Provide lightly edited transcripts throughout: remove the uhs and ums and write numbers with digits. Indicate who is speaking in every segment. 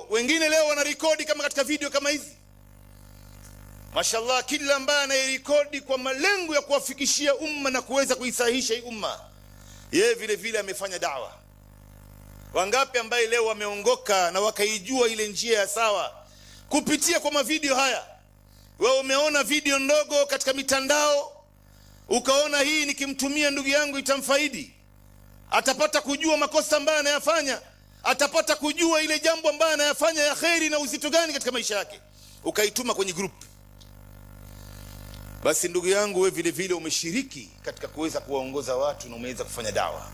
Speaker 1: video, wengine leo wanarekodi kama katika video kama hizi. Mashallah, kila ambaye anayerekodi kwa malengo ya kuwafikishia umma na kuweza kuisahihisha hii umma, yeye vile vile amefanya da'wa. Wangapi ambaye leo wameongoka na wakaijua ile njia ya sawa kupitia kwa mavideo haya? Wewe umeona video ndogo katika mitandao, ukaona hii nikimtumia ndugu yangu itamfaidi, atapata kujua makosa ambayo anayafanya, atapata kujua ile jambo ambayo anayafanya ya khairi na uzito gani katika maisha yake, ukaituma kwenye group. Basi ndugu yangu, wewe vile vile umeshiriki katika kuweza kuwaongoza watu na umeweza kufanya dawa.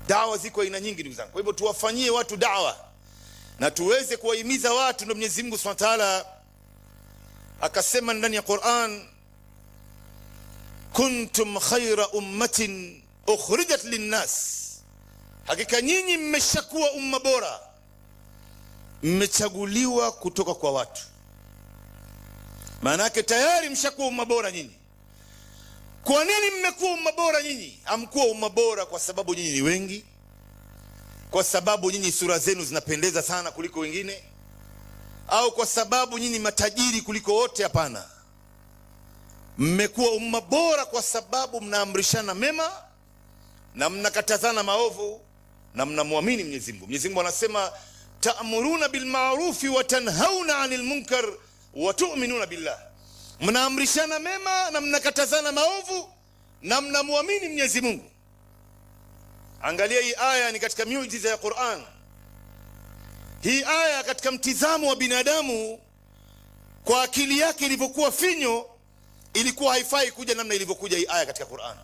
Speaker 1: Dawa ziko aina nyingi ndugu zangu. Kwa hivyo tuwafanyie watu dawa na tuweze kuwahimiza watu. Ndio Mwenyezi Mungu Subhanahu wa Ta'ala akasema ndani ya Qur'an, kuntum khayra ummatin ukhrijat linnas, hakika nyinyi mmeshakuwa umma bora, mmechaguliwa kutoka kwa watu. Maana yake tayari mshakuwa umma bora nyinyi. Kwa nini mmekuwa umma bora nyinyi? Hamkuwa umma bora kwa sababu nyinyi ni wengi, kwa sababu nyinyi sura zenu zinapendeza sana kuliko wengine, au kwa sababu nyinyi matajiri kuliko wote. Hapana. Mmekuwa umma bora kwa sababu mnaamrishana mema na mnakatazana maovu na mnamwamini Mwenyezi Mungu. Mwenyezi Mungu anasema, ta'muruna bil ma'rufi wa tanhauna 'anil munkar wa tu'minuna billah. Mnaamrishana mema na mnakatazana maovu na mnamwamini Mwenyezi Mungu. Angalia hii aya, ni katika miujiza ya Qur'an. Hii aya katika mtizamo wa binadamu, kwa akili yake ilivyokuwa finyo, ilikuwa haifai kuja namna ilivyokuja hii aya katika Qur'an.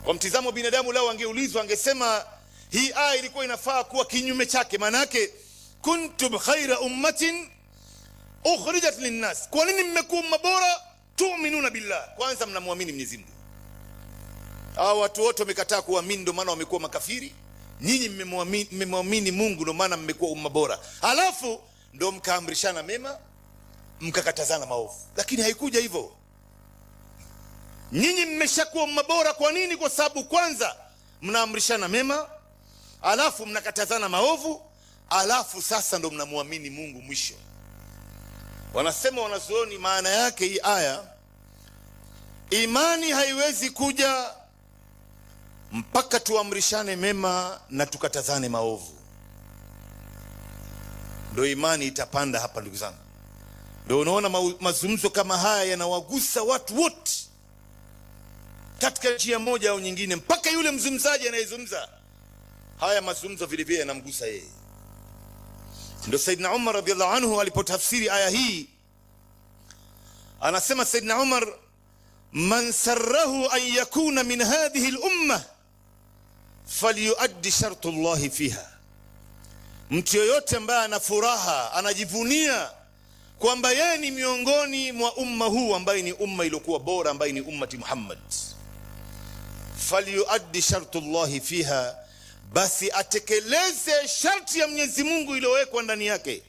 Speaker 1: Kwa mtizamo wa binadamu lao angeulizwa, angesema hii aya ilikuwa inafaa kuwa kinyume chake. Maana yake kuntum khaira ummatin ukhrijat linnas. Kwa nini mmekuwa umma bora? Tu'minuna billah, kwanza mnamwamini Mwenyezi Mungu. Hao watu wote wamekataa kuamini, ndio maana wamekuwa makafiri. Nyinyi mmemwamini Mungu, ndio maana mmekuwa umma bora. Halafu ndio mkaamrishana mema, mkakatazana maovu. Lakini haikuja hivyo. Nyinyi mmeshakuwa umma bora. Kwa nini? Kwa sababu kwanza mnaamrishana mema, alafu mnakatazana maovu, alafu sasa ndio mnamwamini Mungu mwisho. Wanasema wanazuoni, maana yake hii aya, imani haiwezi kuja mpaka tuamrishane mema na tukatazane maovu, ndio imani itapanda hapa ndugu zangu. Ndio unaona mazungumzo kama haya yanawagusa watu wote katika njia moja au nyingine, mpaka yule mzungumzaji anayezungumza haya mazungumzo vile vile yanamgusa yeye. Ndio Saidna Umar radhiallahu anhu alipotafsiri aya hii, anasema Saidna Umar, man sarrahu an yakuna min hadhihi al-umma falyuaddi shartu Allah fiha. Mtu yoyote ambaye ana furaha, anajivunia kwamba yeye ni miongoni mwa umma huu ambaye ni umma iliyokuwa bora, ambaye ni ummati Muhammad, falyuaddi shartu Allah fiha, basi atekeleze sharti ya Mwenyezi Mungu iliyowekwa ndani yake.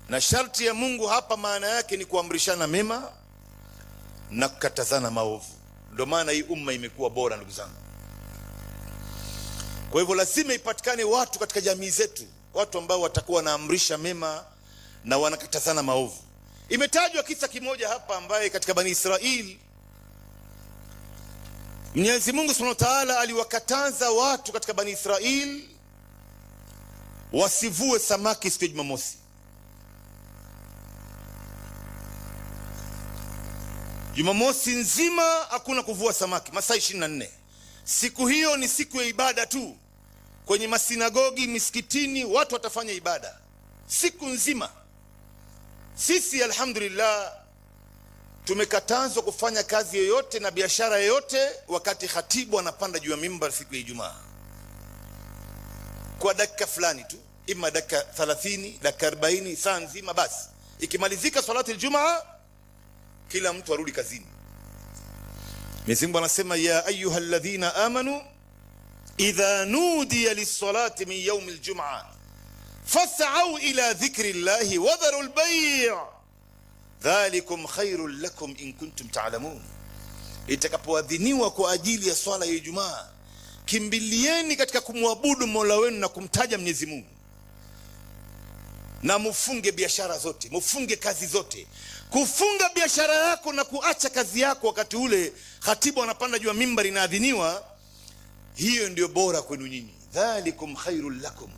Speaker 1: Na sharti ya Mungu hapa maana yake ni kuamrishana mema na kukatazana maovu. Ndio maana hii umma imekuwa bora ndugu zangu. Kwa hivyo lazima ipatikane watu katika jamii zetu, watu ambao watakuwa wanaamrisha mema na wanakatazana maovu. Imetajwa kisa kimoja hapa ambaye katika Bani Israeli Mwenyezi Mungu Subhanahu wa Ta'ala aliwakataza watu katika Bani Israeli wasivue samaki siku ya Jumamosi. Jumamosi nzima hakuna kuvua samaki, masaa 24. Siku hiyo ni siku ya ibada tu. Kwenye masinagogi, misikitini, watu watafanya ibada siku nzima. Sisi alhamdulillah tumekatazwa kufanya kazi yoyote na biashara yoyote wakati khatibu anapanda juu ya mimbar siku ya Ijumaa, kwa dakika fulani tu, ima dakika 30, dakika 40, saa nzima. Basi ikimalizika salati aljumaa, kila mtu arudi kazini. Mwenyezi Mungu anasema, ya ayyuhalladhina amanu idha nudiya lis-salati min yawm al-jum'a fas'au ila dhikri llahi wa dharu al-bay' dhalikum khairul lakum in kuntum ta'lamun. Itakapoadhiniwa kwa ajili ya swala ya Ijumaa, kimbilieni katika kumwabudu Mola wenu na kumtaja Mwenyezi Mungu, na mufunge biashara zote, mufunge kazi zote. Kufunga biashara yako na kuacha kazi yako wakati ule khatibu anapanda juu ya mimbari na adhiniwa, hiyo ndio bora kwenu nyinyi. Dhalikum khairul lakum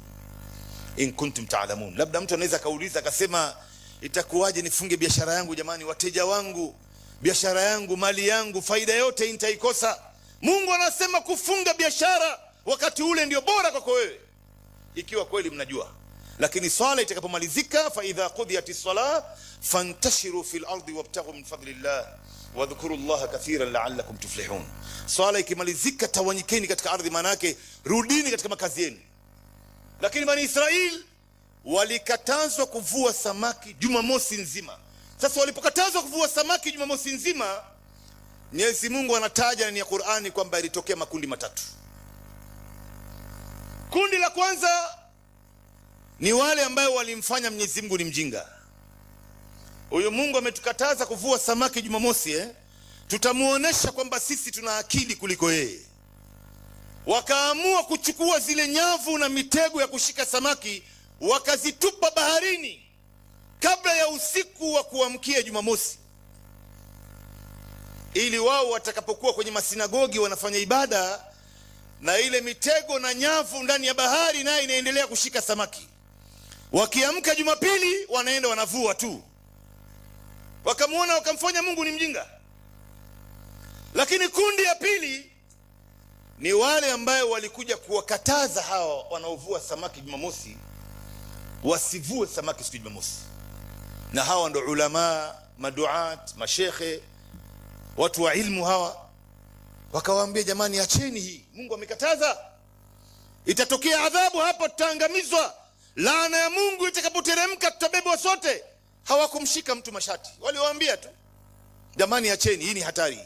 Speaker 1: in kuntum ta'lamun. Labda mtu anaweza kauliza akasema, itakuwaje nifunge biashara yangu jamani, wateja wangu, biashara yangu, mali yangu, faida yote nitaikosa? Mungu anasema kufunga biashara wakati ule ndio bora kwako wewe, ikiwa kweli mnajua. Lakini swala itakapomalizika, fa idha qudiyatis salah fantashiru fil ardi wabtaghu min fadlillah wadhkuru llaha kathiran la'allakum tuflihun. Swala ikimalizika, tawanyikeni katika ardhi, manake rudini katika makazi yenu. Lakini Bani Israil walikatazwa kuvua samaki Jumamosi nzima. Sasa walipokatazwa kuvua samaki Jumamosi nzima, Mwenyezi Mungu anataja ndani ya Qur'ani kwamba ilitokea makundi matatu. Kundi la kwanza ni wale ambao walimfanya Mwenyezi Mungu ni mjinga. Huyo Mungu ametukataza kuvua samaki Jumamosi, tutamuonesha kwamba sisi tuna akili kuliko yeye. Wakaamua kuchukua zile nyavu na mitego ya kushika samaki, wakazitupa baharini kabla ya usiku wa kuamkia Jumamosi, ili wao watakapokuwa kwenye masinagogi wanafanya ibada, na ile mitego na nyavu ndani ya bahari nayo inaendelea kushika samaki. Wakiamka Jumapili wanaenda wanavua tu. Wakamuona, wakamfanya Mungu ni mjinga. Lakini kundi ya pili ni wale ambao walikuja kuwakataza hawa wanaovua samaki Jumamosi wasivue samaki siku Jumamosi. Na hawa ndo ulama, maduat, mashekhe, watu wa ilmu hawa. Wakawaambia, jamani, acheni hii, Mungu amekataza, itatokea adhabu hapa, tutaangamizwa, laana ya Mungu itakapoteremka tutabebwa sote. Hawakumshika mtu mashati, waliwaambia tu, jamani, acheni, hii ni hatari.